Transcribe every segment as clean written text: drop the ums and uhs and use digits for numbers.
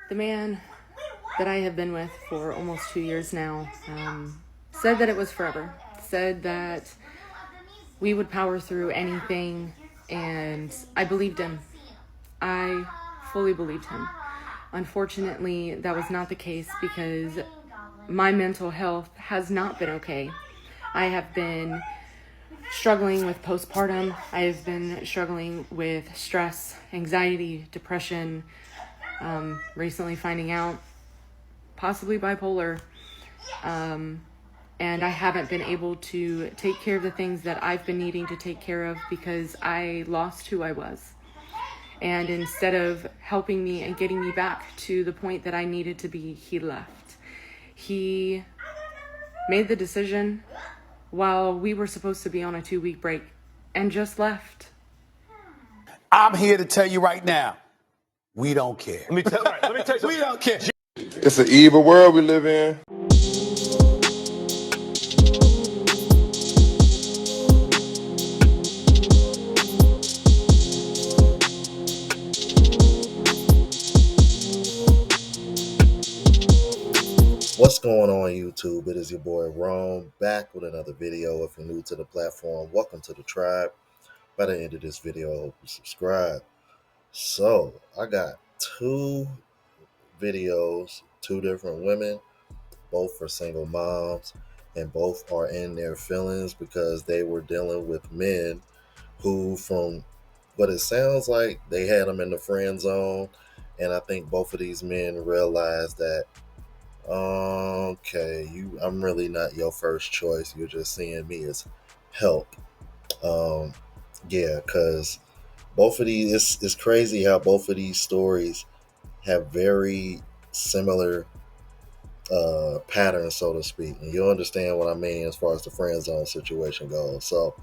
The man that I have been with for almost 2 years now said that it was forever, said that we would power through anything, and I believed him. I fully believed him. Unfortunately, that was not the case because my mental health has not been okay. I have been struggling with postpartum. I have been struggling with stress, anxiety, depression, recently finding out possibly bipolar. And I haven't been able to take care of the things that I've been needing to take care of because I lost who I was. And instead of helping me and getting me back to the point that I needed to be, he left. He made the decision while we were supposed to be on a 2-week break and just left. I'm here to tell you right now, we don't care. Let me tell you something. We don't care. It's an evil world we live in. What's going on YouTube? It is your boy Rome back with another video. If you're new to the platform, welcome to the tribe. By the end of this video, I hope you subscribe. So I got two videos, two different women, both are single moms, and both are in their feelings because they were dealing with men who, from what it sounds like, they had them in the friend zone. And I think both of these men realized that okay, I'm really not your first choice. You're just seeing me as help. Yeah, because both of these, it's crazy how both of these stories have very similar patterns, so to speak. And you'll understand what I mean as far as the friend zone situation goes. So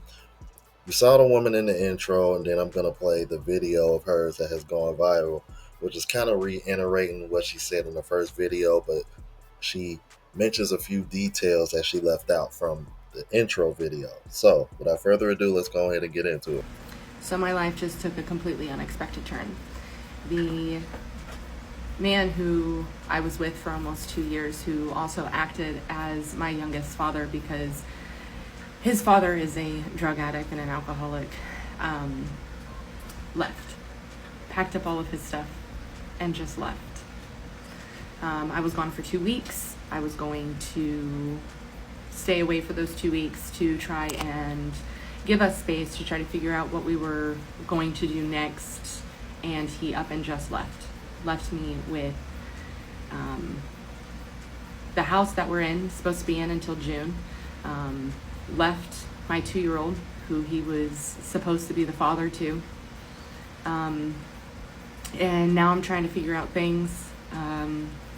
you saw the woman in the intro, and then I'm going to play the video of hers that has gone viral, which is kind of reiterating what she said in the first video, but she mentions a few details that she left out from the intro video. So without further ado, let's go ahead and get into it. So my life just took a completely unexpected turn. The man who I was with for almost 2 years, who also acted as my youngest father because his father is a drug addict and an alcoholic, left, packed up all of his stuff, and just left. I was gone for 2 weeks. I was going to stay away for those 2 weeks to try and give us space to try to figure out what we were going to do next. And he up and just left me with the house that we're in, supposed to be in until June. Left my 2-year-old, who he was supposed to be the father to. And now I'm trying to figure out things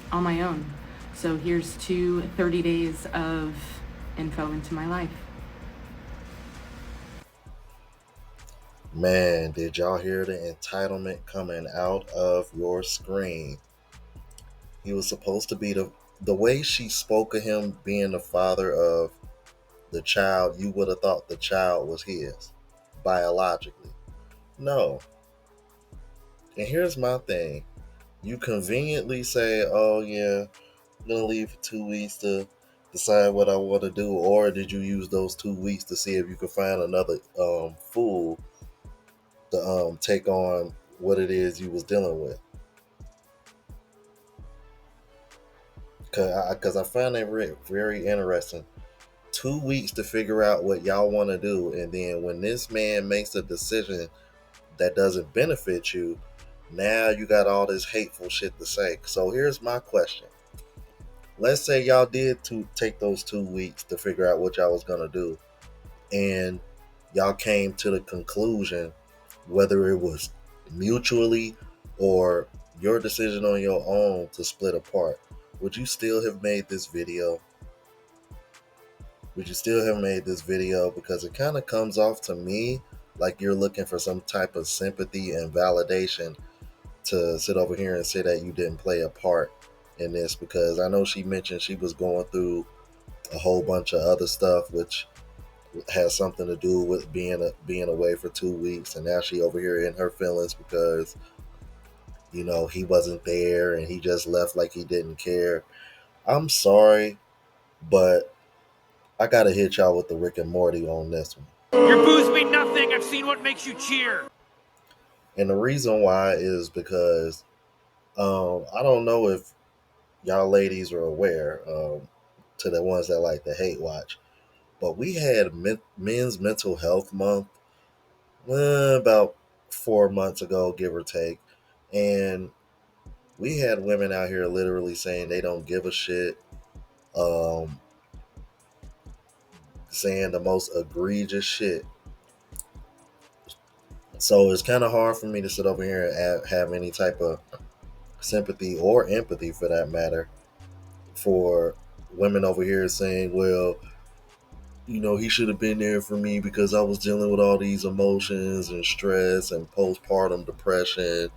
on my own. So here's 30 days of info into my life. Man, did y'all hear the entitlement coming out of your screen? He was supposed to be the way she spoke of him being the father of the child, you would have thought the child was his biologically. No. And here's my thing. You conveniently say, oh yeah, I'm gonna leave for 2 weeks to decide what I want to do, or did you use those 2 weeks to see if you could find another fool to take on what it is you was dealing with? Because I find that very interesting. 2 weeks to figure out what y'all want to do, and then when this man makes a decision that doesn't benefit you, now you got all this hateful shit to say. So here's my question. Let's say y'all did take those 2 weeks to figure out what y'all was gonna do, and y'all came to the conclusion, whether it was mutually or your decision on your own to split apart. Would you still have made this video? Would you still have made this video? Because it kind of comes off to me like you're looking for some type of sympathy and validation to sit over here and say that you didn't play a part in this. Because I know she mentioned she was going through a whole bunch of other stuff, which has something to do with being away for 2 weeks, and now she over here in her feelings because he wasn't there and he just left like he didn't care. I'm sorry, but I gotta hit y'all with the Rick and Morty on this one. Your boos mean nothing. I've seen what makes you cheer. And the reason why is because I don't know if y'all ladies are aware, to the ones that like to hate watch, but we had Men's Mental Health Month about 4 months ago, give or take. And we had women out here literally saying they don't give a shit, um, saying the most egregious shit. So it's kind of hard for me to sit over here and have any type of sympathy or empathy, for that matter, for women over here saying, well, he should have been there for me because I was dealing with all these emotions and stress and postpartum depression.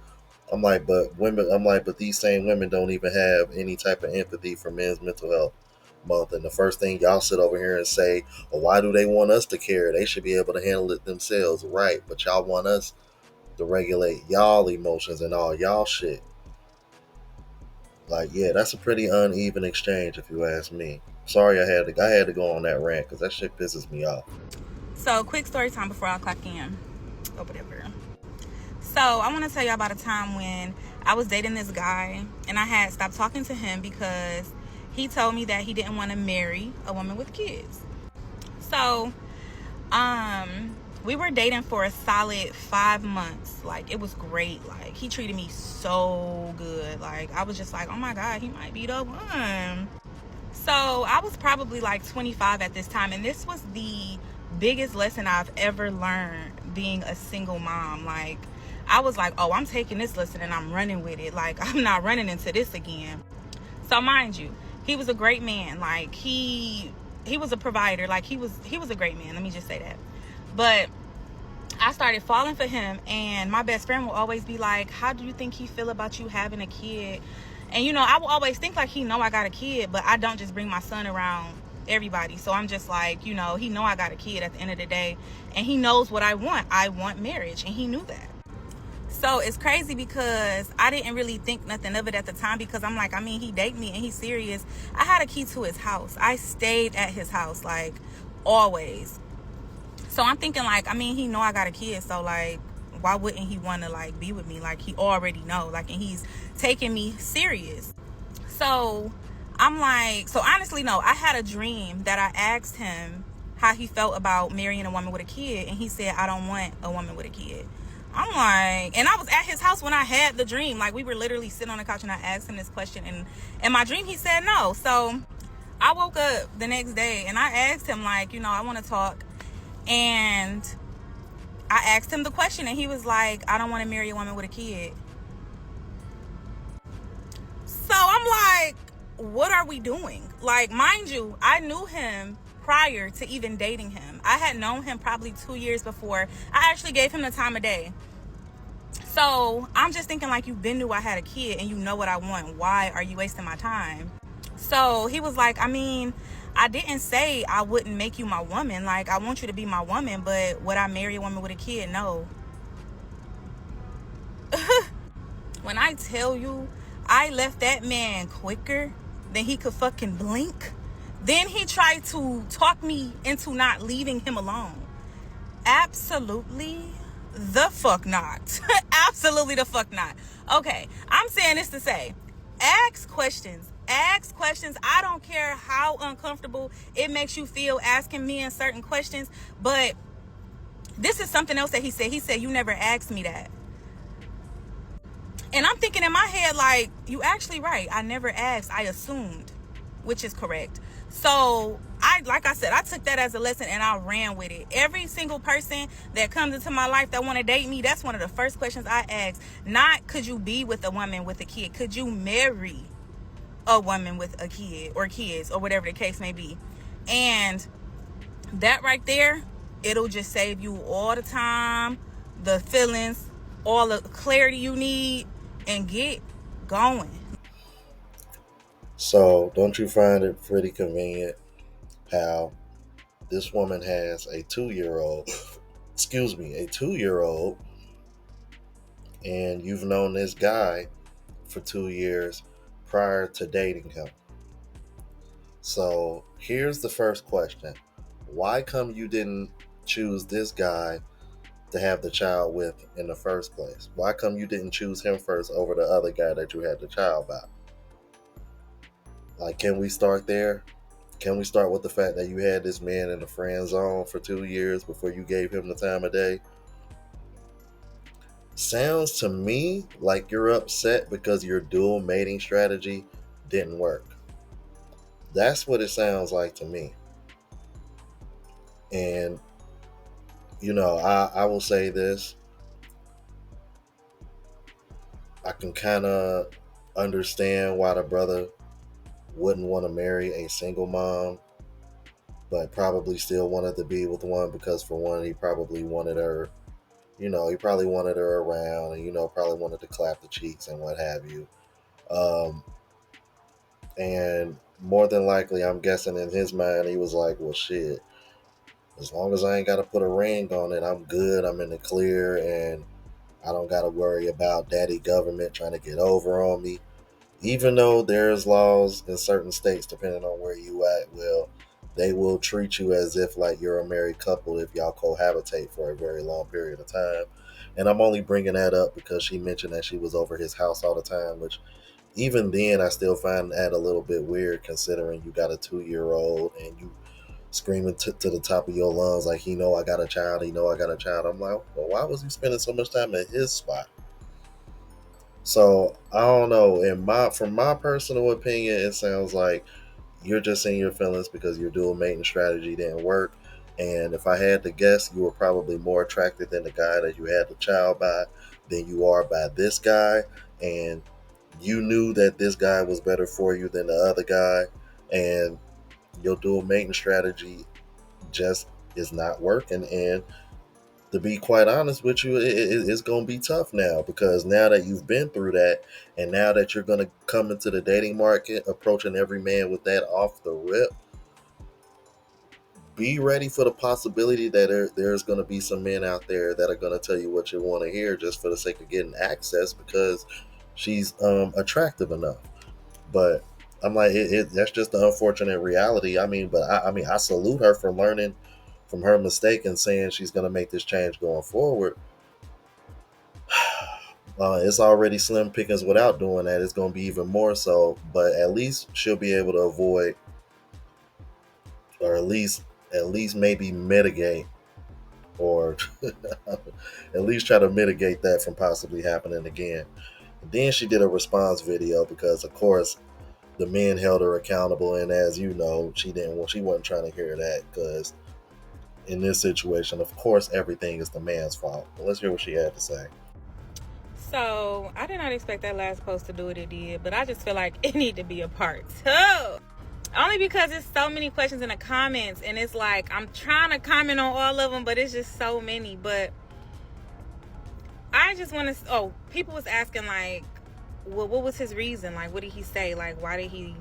But these same women don't even have any type of empathy for Men's Mental Health Month. And the first thing y'all sit over here and say, well, why do they want us to care? They should be able to handle it themselves. Right. But y'all want us to regulate y'all emotions and all y'all shit. Like, yeah, that's a pretty uneven exchange, if you ask me. Sorry, I had to go on that rant because that shit pisses me off. So, quick story time before I clock in or whatever. So, I want to tell you about a time when I was dating this guy and I had stopped talking to him because he told me that he didn't want to marry a woman with kids. So, we were dating for a solid 5 months. Like, it was great. Like, he treated me so good. Like, I was just like, oh my God, he might be the one. So I was probably like 25 at this time, and this was the biggest lesson I've ever learned being a single mom. Like, I was like, oh, I'm taking this lesson and I'm running with it. Like, I'm not running into this again. So mind you, he was a great man. Like, he was a provider. Like, he was a great man. Let me just say that. But I started falling for him, and my best friend will always be like, how do you think he feel about you having a kid? And I will always think like he know I got a kid, but I don't just bring my son around everybody. So I'm just like, he know I got a kid at the end of the day, and he knows what I want. I want marriage, and he knew that. So it's crazy because I didn't really think nothing of it at the time, because I'm like, he date me and he's serious. I had a key to his house. I stayed at his house, like, always. So I'm thinking like, he know I got a kid, so like, why wouldn't he want to like be with me? Like, he already know, like, and he's taking me serious. So I'm like, so honestly, no, I had a dream that I asked him how he felt about marrying a woman with a kid, and he said, I don't want a woman with a kid. I'm like, and I was at his house when I had the dream. Like, we were literally sitting on the couch and I asked him this question, and in my dream he said no. So I woke up the next day and I asked him, like, I want to talk. And I asked him the question, and he was like, I don't want to marry a woman with a kid. So I'm like, what are we doing? Like, mind you, I knew him prior to even dating him. I had known him probably 2 years before. I actually gave him the time of day. So I'm just thinking like, you've been knew I had a kid and you know what I want. Why are you wasting my time? So he was like, I didn't say I wouldn't make you my woman. Like, I want you to be my woman, but would I marry a woman with a kid? No. When I tell you, I left that man quicker than he could fucking blink. Then he tried to talk me into not leaving him alone. Absolutely the fuck not. Absolutely the fuck not. Okay, I'm saying this to say, ask questions. Ask questions. I don't care how uncomfortable it makes you feel asking me in certain questions, but this is something else that he said. He said, you never asked me that. And I'm thinking in my head, like, you actually right. I never asked. I assumed, which is correct. So like I said, I took that as a lesson and I ran with it. Every single person that comes into my life that want to date me, that's one of the first questions I ask. Not, could you be with a woman with a kid? Could you marry a woman with a kid or kids or whatever the case may be? And that right there, it'll just save you all the time, the feelings, all the clarity you need, and get going. So, don't you find it pretty convenient how this woman has a 2-year-old, a 2-year-old, and you've known this guy for 2 years prior to dating him. So here's the first question. Why come you didn't choose this guy to have the child with in the first place? Why come you didn't choose him first over the other guy that you had the child by? Like, can we start there? Can we start with the fact that you had this man in the friend zone for 2 years before you gave him the time of day? Sounds to me like you're upset because your dual mating strategy didn't work. That's what it sounds like to me. And, I will say this. I can kind of understand why the brother wouldn't want to marry a single mom, but probably still wanted to be with one because, for one, he probably wanted her, he probably wanted her around and, probably wanted to clap the cheeks and what have you. And more than likely, I'm guessing in his mind, he was like, well, shit, as long as I ain't got to put a ring on it, I'm good. I'm in the clear, and I don't got to worry about daddy government trying to get over on me. Even though there's laws in certain states, depending on where you at, they will treat you as if like you're a married couple if y'all cohabitate for a very long period of time. And I'm only bringing that up because she mentioned that she was over his house all the time, which even then I still find that a little bit weird, considering you got a 2-year-old and you screaming to the top of your lungs like, I got a child, I got a child. I'm like, well, why was you spending so much time at his spot? So I don't know. From my personal opinion, it sounds like you're just in your feelings because your dual mating strategy didn't work. And if I had to guess, you were probably more attracted than the guy that you had the child by than you are by this guy. And you knew that this guy was better for you than the other guy. And your dual mating strategy just is not working. And to be quite honest with you, it's going to be tough now, because now that you've been through that, and now that you're going to come into the dating market approaching every man with that off the rip, be ready for the possibility that there's going to be some men out there that are going to tell you what you want to hear just for the sake of getting access because she's attractive enough. But I'm like, that's just the unfortunate reality. But I salute her for learning from her mistake and saying she's going to make this change going forward. It's already slim pickings without doing that. It's going to be even more so, but at least she'll be able to avoid, or at least maybe mitigate, or at least try to mitigate that from possibly happening again. And then she did a response video because, of course, the men held her accountable, and as you know, she wasn't trying to hear that, because in this situation, of course, everything is the man's fault. But let's hear what she had to say. So I did not expect that last post to do what it did, but I just feel like it need to be a part 2. Only because there's so many questions in the comments, and it's like I'm trying to comment on all of them, but it's just so many. But I just want to, people was asking like, well, what was his reason? Like, what did he say? Like, why did he,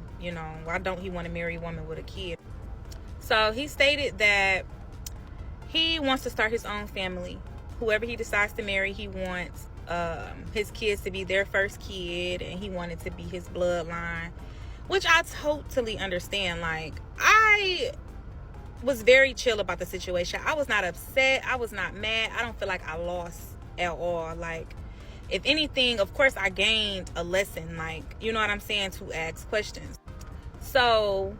why don't he want to marry a woman with a kid? So he stated that he wants to start his own family. Whoever he decides to marry, he wants his kids to be their first kid, and he wanted to be his bloodline, which I totally understand. Like, I was very chill about the situation. I was not upset. I was not mad. I don't feel like I lost at all. Like, if anything, of course, I gained a lesson, like, you know what I'm saying, to ask questions. So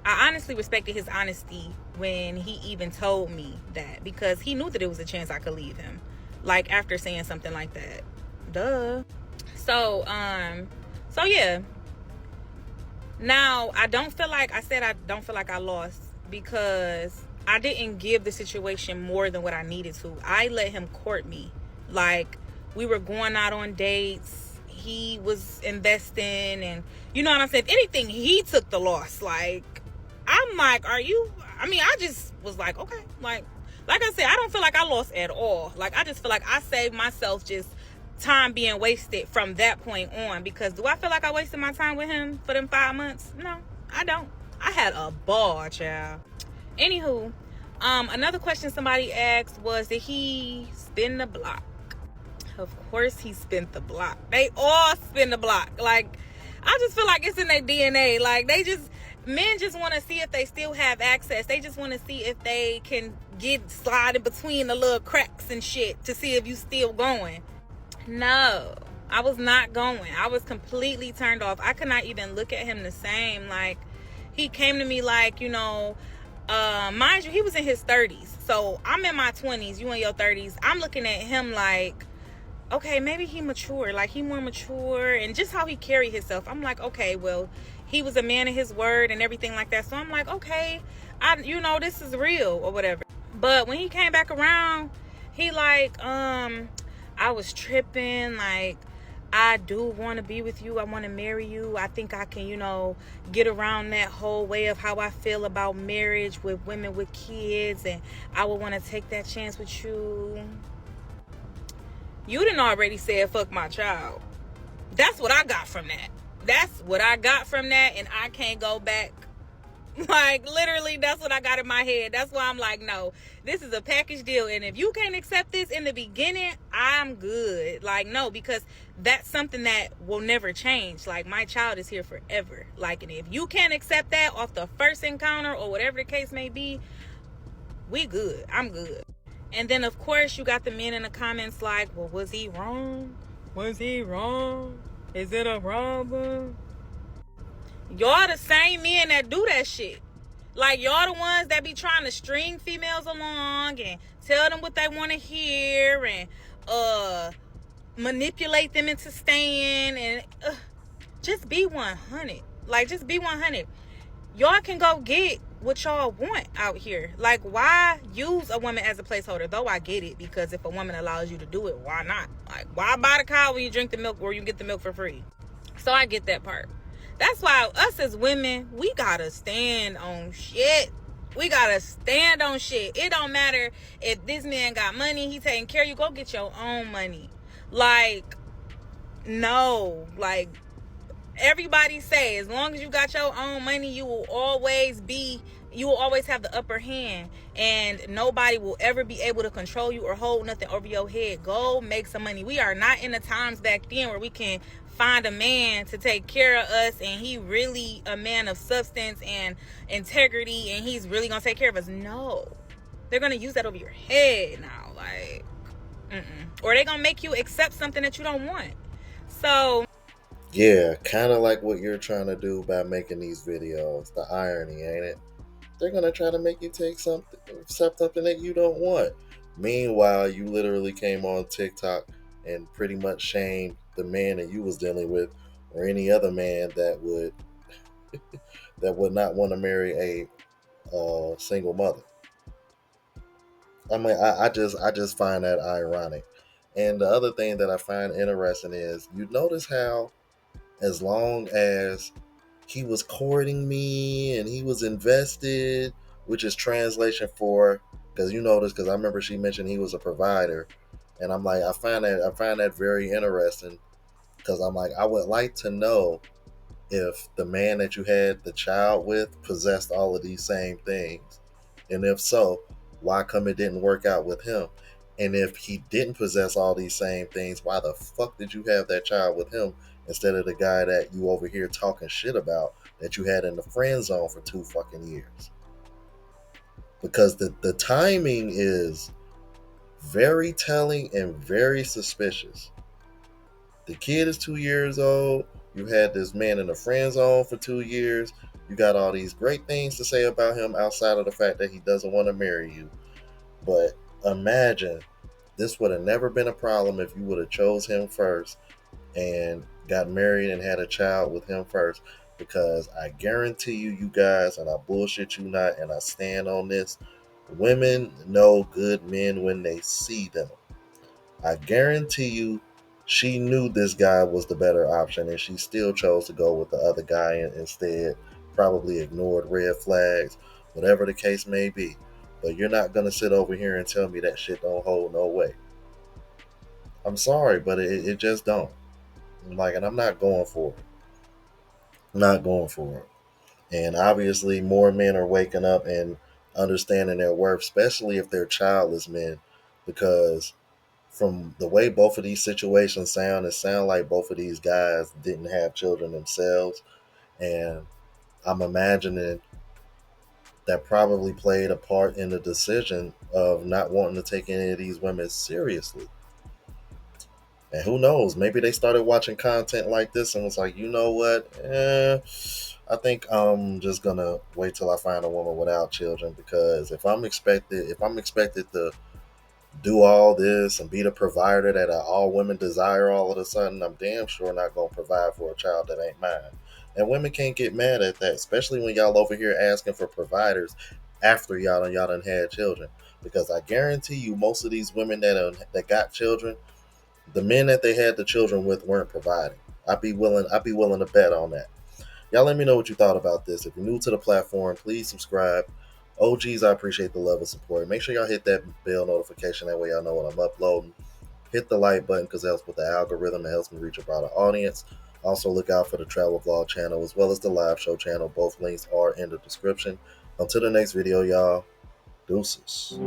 I honestly respected his honesty when he even told me that, because he knew that it was a chance I could leave him, like, after saying something like that. Duh. So yeah. Now, I don't feel like I lost, because I didn't give the situation more than what I needed to. I let him court me. Like, we were going out on dates. He was investing, and you know what I'm saying? If anything, he took the loss. Like, I'm like, I just was like, okay. Like I said, I don't feel like I lost at all. Like, I just feel like I saved myself just time being wasted from that point on. Because do I feel like I wasted my time with him for them 5 months? No, I don't. I had a ball, child. Anywho, another question somebody asked was, did he spin the block? Of course he spent the block. They all spin the block. Like, I just feel like it's in their DNA. Like, men just want to see if they still have access. They just want to see if they can slide in between the little cracks and shit to see if you still going. No, I was not going. I was completely turned off. I could not even look at him the same. Like, he came to me like, mind you, he was in his 30s. So I'm in my 20s, you in your 30s. I'm looking at him like, okay, maybe he mature. Like, he more mature, and just how he carried himself. I'm like, okay, well, he was a man of his word and everything like that. So I'm like, okay, this is real or whatever. But when he came back around, he like, I was tripping. Like, I do want to be with you. I want to marry you. I think I can, get around that whole way of how I feel about marriage with women with kids. And I would want to take that chance with you. You done already said, fuck my child. That's what I got from that. That's what I got from that. And I can't go back. Like, literally, that's what I got in my head. That's why I'm like, no, this is a package deal. And if you can't accept this in the beginning, I'm good. Like, no, because that's something that will never change. Like, my child is here forever. Like, and if you can't accept that off the first encounter or whatever the case may be, we good. I'm good. And then, of course, you got the men in the comments like, well, was he wrong? Was he wrong? Is it a problem? Y'all the same men that do that shit. Like, y'all the ones that be trying to string females along and tell them what they want to hear and manipulate them into staying, and just be 100. Like, just be 100. Y'all can go get what y'all want out here. Like, why use a woman as a placeholder? Though I get it, because if a woman allows you to do it, why not? Like, why buy the cow when you drink the milk or you get the milk for free? So I get that part. That's why us as women, we gotta stand on shit. We gotta stand on shit. It don't matter if this man got money, he taking care of you. Go get your own money. Like, no. Like, everybody say, as long as you got your own money, you will always have the upper hand, and nobody will ever be able to control you or hold nothing over your head. Go make some money. We are not in the times back then where we can find a man to take care of us and he really a man of substance and integrity and he's really gonna take care of us. No, they're gonna use that over your head now. Like, or they're gonna make you accept something that you don't want. So yeah, kind of like what you're trying to do by making these videos. The irony, ain't it? They're gonna try to make you accept something that you don't want. Meanwhile, you literally came on TikTok and pretty much shamed the man that you was dealing with, or any other man that would not want to marry a single mother. I mean, I just find that ironic. And the other thing that I find interesting is, you notice how, as long as he was courting me and he was invested, which is translation for, because I remember she mentioned he was a provider, and I'm like, I find that very interesting, because I'm like, I would like to know if the man that you had the child with possessed all of these same things, and if so, why come it didn't work out with him? And if he didn't possess all these same things, why the fuck did you have that child with him instead of the guy that you over here talking shit about that you had in the friend zone for 2 fucking years? Because the timing is very telling and very suspicious. The kid is 2 years old. You had this man in the friend zone for 2 years. You got all these great things to say about him outside of the fact that he doesn't want to marry you. But imagine, this would have never been a problem if you would have chose him first and got married and had a child with him first. Because I guarantee you guys, and I bullshit you not, and I stand on this, women know good men when they see them. I guarantee you, she knew this guy was the better option, and she still chose to go with the other guy and instead probably ignored red flags, whatever the case may be. But you're not going to sit over here and tell me that shit don't hold no weight. I'm sorry, but it just don't. Like, and I'm not going for it. I'm not going for it. And obviously, more men are waking up and understanding their worth, especially if they're childless men, because from the way both of these situations sound, it sounds like both of these guys didn't have children themselves. And I'm imagining that probably played a part in the decision of not wanting to take any of these women seriously. And who knows, maybe they started watching content like this and was like, you know what? I think I'm just gonna wait till I find a woman without children, because if I'm expected to do all this and be the provider that all women desire all of a sudden, I'm damn sure not gonna provide for a child that ain't mine. And women can't get mad at that, especially when y'all over here asking for providers after y'all done had children. Because I guarantee you, most of these women that got children, the men that they had the children with weren't providing. I'd be willing to bet on that. Y'all let me know what you thought about this. If you're new to the platform, please subscribe. OGs, I appreciate the love and support. Make sure y'all hit that bell notification. That way y'all know when I'm uploading. Hit the like button because it helps with the algorithm. It helps me reach a broader audience. Also, look out for the travel vlog channel as well as the live show channel. Both links are in the description. Until the next video, y'all. Deuces.